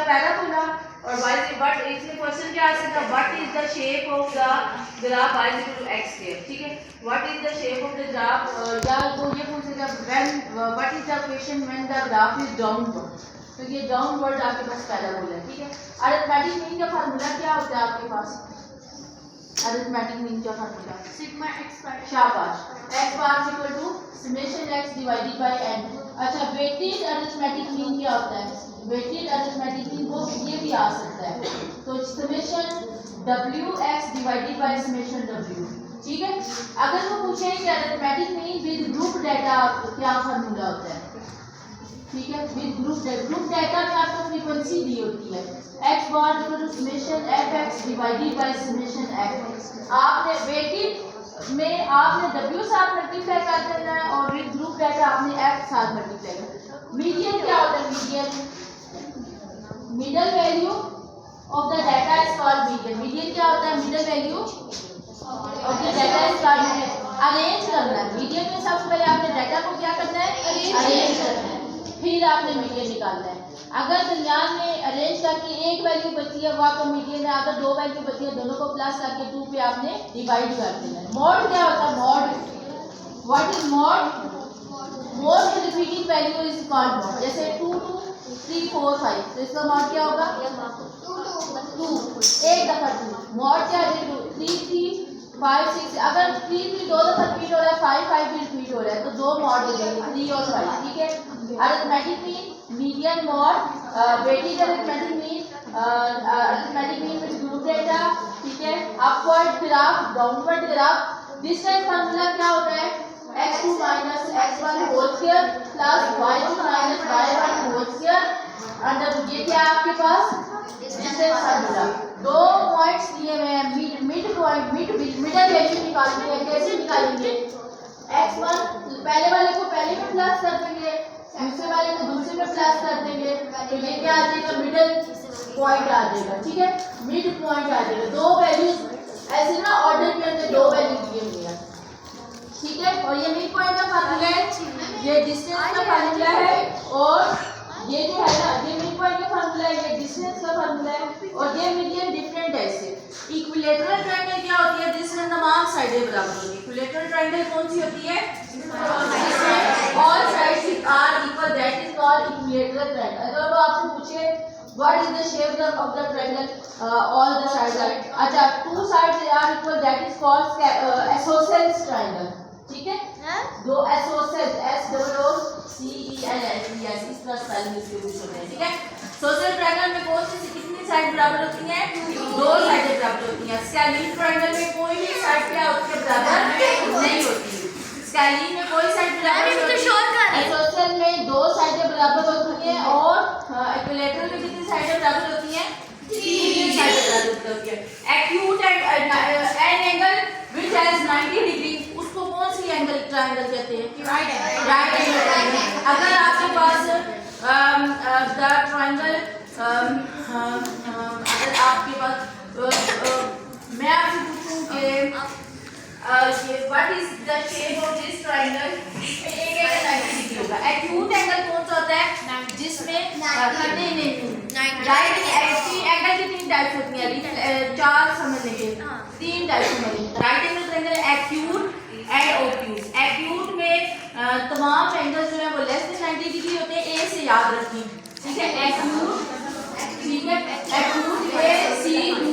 Parabola और y but इसमें question क्या आ सकता है, what is the shape of the graph y = x², ठीक है। What is the shape of the graph, या तो ये पूछेगा when what is the equation when the graph is downward, तो ये डाउनवर्ड आपके पास पैराबोला है, ठीक है। अरिथमेटिक मीन का फार्मूला क्या होता है आपके पास, अरिथमेटिक मीन का फार्मूला सिग्मा x बार, शाबाश, x bar equal to summation x divided by n। अच्छा, वेटेड अरिथमेटिक मीन क्या होता है, वेटेड अरिथमेटिक मीन वो ये भी आ सकता है, तो summation wx divided by summation w, ठीक है। अगर वो पूछे कि arithmetic mean with group data क्या फार्मूला होता है, ठीक है, विद ग्रुप डाटा में आपको फ्रीक्वेंसी दी होती है x bar equal to summation fx divided by summation f। आपने वेटेड में आपने w साथ मल्टीप्लाई कर देना है और विद ग्रुप डाटा आपने f साथ मल्टीप्लाई करना है। मीडियन क्या होता है, median middle value of the data is called median. Median क्या होता है, middle value of the data is called median. Arrange करना है मीडियन में, सबसे पहले आपने डाटा को क्या करना है, अरेंज करना है, फिर आपने मीडियन निकालना है। अगर दरमियान में अरेंज करके एक वैल्यू बची है वो आपका मीडियन है, अगर दो वैल्यू बची है दोनों को प्लस करके 2 पे आपने डिवाइड कर देना है। मॉड क्या होता है, mod, what is mod, most repeating value is called mod. जैसे 2 2 3 4 5, तो इसका मॉड क्या होगा 2, एक दफा 2, मॉड क्या है 2 3 3 5 6, अगर 3 3 दो दफा रिपीट हो रहा है, 5 5 भी रिपीट हो रहा है, तो दो मॉड हो जाएंगे 3 और 5, ठीक है। Arithmetic mean, median, mode, weighted arithmetic mean, arithmetic mean with group data, ठीक है। Upward graph, downward graph. Distance formula क्या होता है, x2 - x1 whole square plus y2 - y1 whole square under, ये क्या है आपके पास डिस्टेंस फार्मूला। दो पॉइंट्स दिए हुए हैं, मिड पॉइंट, मिडल वैल्यू निकालनी है, कैसे निकालेंगे, x1 पहले वाले को पहले में प्लस कर देंगे, दूसरे वाले को दूसरे में प्लस कर देंगे, तो ये क्या आ जाएगा, मिडल पॉइंट आ जाएगा, ठीक है, मिड पॉइंट आ जाएगा। दो वैल्यूज ऐसे ना ऑर्डर के अंदर दो वैल्यू दिए हुए हैं, ठीक है। और ये मिड पॉइंट का फार्मूला है, ये डिस्टेंस का फार्मूला है, और ये जो है ना ये मिड पॉइंट का फार्मूला है, ये डिस्टेंस का फार्मूला है, और ये मीडियन डिफरेंट है इससे। इक्विलेटरल ट्रायंगल क्या होती है, जिसमें तमाम साइडें बराबर होती है। इक्विलेटरल ट्रायंगल कौन सी होती है, all sides are equal, that is called equilateral triangle. अगर वो आपसे पूछे what is the shape of the triangle, all the sides are, अच्छा 2 sides are equal, that is called isosceles triangle, ठीक है। दो आइसोसेलेस, SOOCELES, इस तरह स्पेलिंग इसके यूज होते हैं, ठीक है। सोशल ट्रायंगल में कौन सी कितनी साइड बराबर होती हैं, दो साइडें बराबर होती हैं। स्केलिन ट्रायंगल में कोई भी साइड क्या होती है, बराबर नहीं होती। स्केलिन में कोई साइड बराबर नहीं होती, आइसोसेलेस में दो साइडें बराबर होती हैं, और इक्विलेटरल में कितनी साइडें बराबर होती हैं, 3 साइडें बराबर होती हैं। Acute an angle which has 90 degree, उसको कौन सी एंगल ट्रायंगल कहते हैं, राइट एंगल ट्रायंगल। अगर आपके पास द ट्रायंगल, अगर आपके पास मैं आपसे पूछूं कि what is the shape of this triangle, इसमें एक एंगल 90 डिग्री होगा। एक्यूट एंगल कौन सा होता है, जिसमें राइट एंगल की 3 टाइप्स होती हैं, 4 समझ लेंगे, 3 टाइप्स समझ लेंगे। Right angle triangle, acute and obtuse. Acute में तमाम एंगल्स जो है वो लेस देन 90 डिग्री होते हैं, ए से याद रखिए, ठीक है। एक्यूट, ठीक है, एक्यूट ACUT,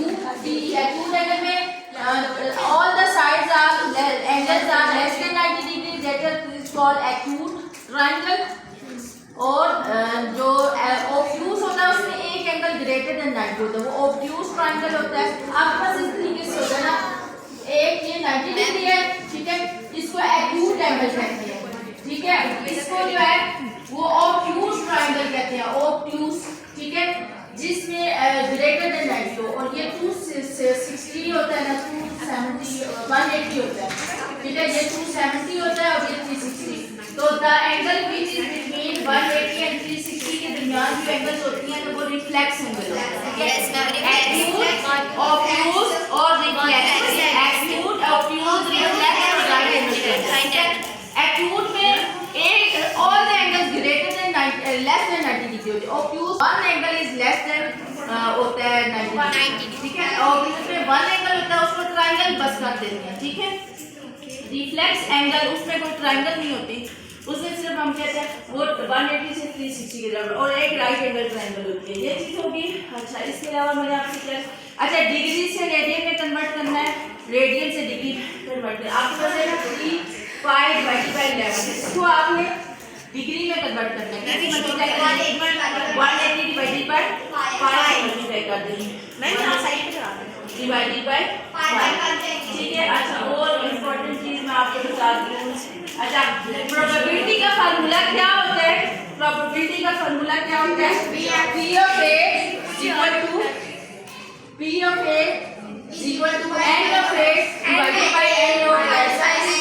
एक्यूट एंगल में all the sides are angles are less than 90 degree, that is called acute triangle. और जो ऑब्ट्यूज होता है उसमें एक एंगल ग्रेटर देन 90 होता है, वो ऑब्ट्यूज ट्रायंगल होता है। आपके पास इस तरीके से होता है ना, एक ये 90 डिग्री है, ठीक है, इसको एक्यूट एंगल कहते हैं, ठीक है। इसको जो है वो ऑब्ट्यूज ट्रायंगल कहते हैं, ऑब्ट्यूज, ठीक है, जिसमें ग्रेटर देन 90 हो, और ये 260 होता है ना, 270 180 होता है, ठीक है, ये 270 होता है और ये 360। तो the angle which is between 180 and 360 के दरमियान जो एंगल्स होती हैं तो वो रिफ्लेक्स एंगल होता है, ठीक है। एक्यूट, ऑब्ट्यूज और रिफ्लेक्स, एक्यूट, ऑब्ट्यूज, रिफ्लेक्स और राइट एंगल। एक्यूट में एक all the angles greater than less than 90 degree होते हैं, obtuse one angle is less than होता है 90, ठीक है। और जिसमें 1 एंगल होता है उसको ट्राइंगल बस कर देते हैं, ठीक है। रिफ्लेक्स एंगल उसमें कोई ट्राइंगल नहीं होती, उसमें सिर्फ हम कहते हैं वो 180 से 360 के बराबर, और एक राइट एंगल ट्राइंगल होती है, ये चीज होगी। अच्छा, इसके अलावा मैंने आपसे क्या, अच्छा डिग्री से रेडियन में कन्वर्ट करना है, रेडियन से डिग्री कन्वर्ट करना है। आपके पास है ना 3π/11, इसको आपने डिग्री में कन्वर्ट करना है, कैसे मल्टीप्लाई करेंगे, 180 डिवाइडेड बाय 5 मल्टीप्लाई कर देंगे, मैं यहां साइड पे करा दूं, डिवाइडेड बाय 5, ठीक है। अच्छा, और इंपॉर्टेंट चीज मैं आपको बताती हूं। अच्छा, प्रोबेबिलिटी का फार्मूला क्या होता है, प्रोबेबिलिटी का फार्मूला क्या होता है, P of A equal to N of A divided by N of S।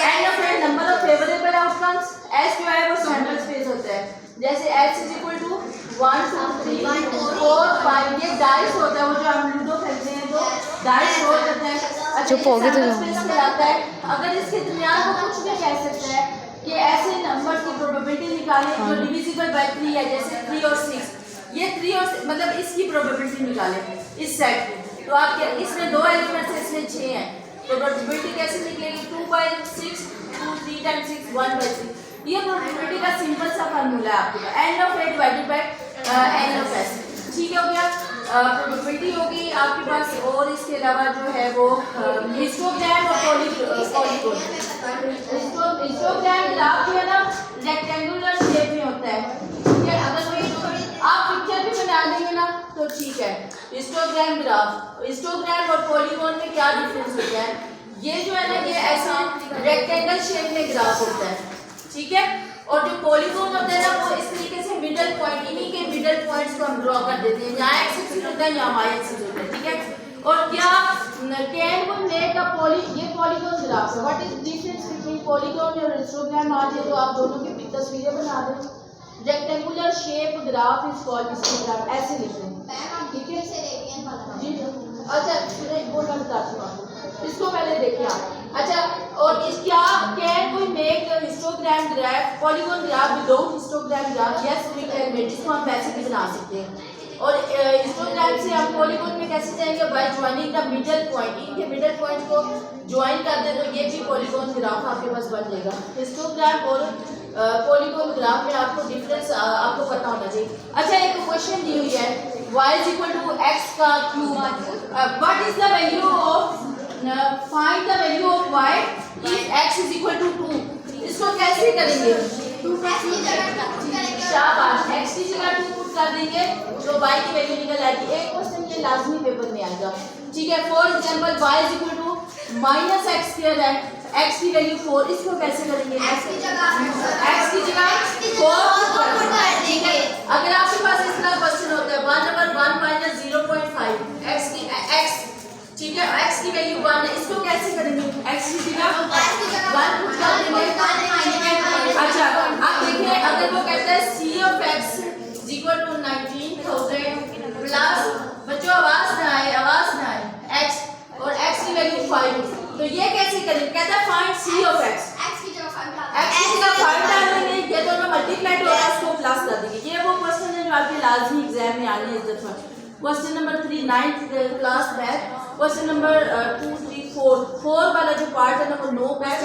N of A number of favourable outcomes, S जो है वो सैंपल स्पेस होता है, जैसे X is equal to 1 2 3 4 5, ये डाइस होता है, वो जो हम लूडो खेलते हैं जो डाइस रोल करते हैं। चुप हो गए तो कहलाता है। अगर इसके दरमियान वो कुछ भी कह सकता है कि ऐसे नंबर की प्रोबेबिलिटी निकालें जो डिविजिबल बाय 3 है, जैसे 3 और 6, ये 3 और मतलब इसकी प्रोबेबिलिटी निकालें इस सेट की, तो आप इसमें 2 एलिमेंट्स है, इसमें 6 हैं, तो प्रोबेबिलिटी कैसे निकलेगी, 2/6 2 3 times 6 1/6। ये प्रोबेबिलिटी का सिंपल सा फार्मूला है आपके पास, N of A divided by N of S, ठीक हो गया। प्रोबेबिलिटी होगी आपके पास, और इसके अलावा जो है वो हिस्टोग्राम और पॉलीगॉन। हिस्टोग्राम ग्राफ जो है ना रेक्टेंगुलर शेप में होता है, ठीक है। अगर कोई आप पिक्चर भी बना देंगे ना तो ठीक है। हिस्टोग्राम ग्राफ, हिस्टोग्राम और पॉलीगॉन में क्या डिफरेंस होता है, ये जो है ना ये ऐसा रेक्टेंगल शेप में ग्राफ होता है, ठीक है। और जो पॉलीगॉन होता है ना वो इस तरीके से मिडल पॉइंट, इन्हीं के मिडल पॉइंट्स को हम ड्रॉ कर देते हैं, यहाँ एक्स एक्सिस होता है, यहाँ वाई एक्सिस होता है, ठीक है। और क्या कैन वी मेक अ ये पॉलीगॉन ग्राफ है, what is difference between polygon और हिस्टोग्राम, आज तो आप दोनों की तस्वीरें बना दें। Rectangular shape graph is called histogram, ऐसे लिखते हैं, ठीक है जी। अच्छा सुनिए, वो मैं बताती हूँ आपको, इसको पहले देखिए आप। अच्छा, और इस क्या can we make histogram graph polygon graph without histogram graph, yes we can make, इसको हम वैसे भी बना सकते हैं। और हिस्टोग्राम से हम पॉलीगॉन में कैसे जाएंगे, by joining the middle point, इनके मिडल पॉइंट को ज्वाइन कर दें तो ये भी पॉलीगॉन ग्राफ आपके पास बन जाएगा। हिस्टोग्राम और पॉलीगॉन ग्राफ में आपको डिफरेंस आपको पता होना चाहिए। अच्छा, एक क्वेश्चन दी हुई है, y is equal to x का cube, what is the value of find the value of y if x is equal to 2, इसको कैसे करेंगे, शाबाश, x की जगह 2 पुट कर देंगे तो y की वैल्यू निकल आएगी। एक क्वेश्चन ये लाजमी पेपर में आएगा, ठीक है। For example y is equal to -x² है, x की वैल्यू 4, इसको कैसे करेंगे, x की जगह 4 पुट कर देंगे। अगर आपके पास इस तरह क्वेश्चन होता है 1/1 - 0.5 x, ठीक है, x की वैल्यू 1 है, इसको कैसे करेंगे, x की जगह 1 पुट कर देंगे। अच्छा, आप देखिए अगर वो कहता है c of x = 19,000 प्लस, बच्चों आवाज ना आए, x और x की वैल्यू 5, तो ये कैसे करेंगे, कहता है find c of x, x की जगह 5 डाल देंगे, ये दोनों मल्टीप्लाई होगा, इसको प्लस कर देंगे। ये वो क्वेश्चन है जो आपके लाजमी एग्जाम में आने हैं इस दफा। Question number 3 9th class math, question number 2 3 4 वाला जो पार्ट है ना वो नो मैथ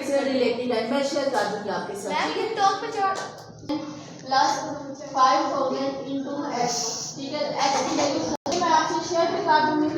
से रिलेटेड है, मैं शेयर कर दूंगी आपके साथ, ठीक है। टॉप पे चढ़ प्लस 5000 * x, ठीक है, x की वैल्यू मैं आपसे शेयर भी कर दूंगी।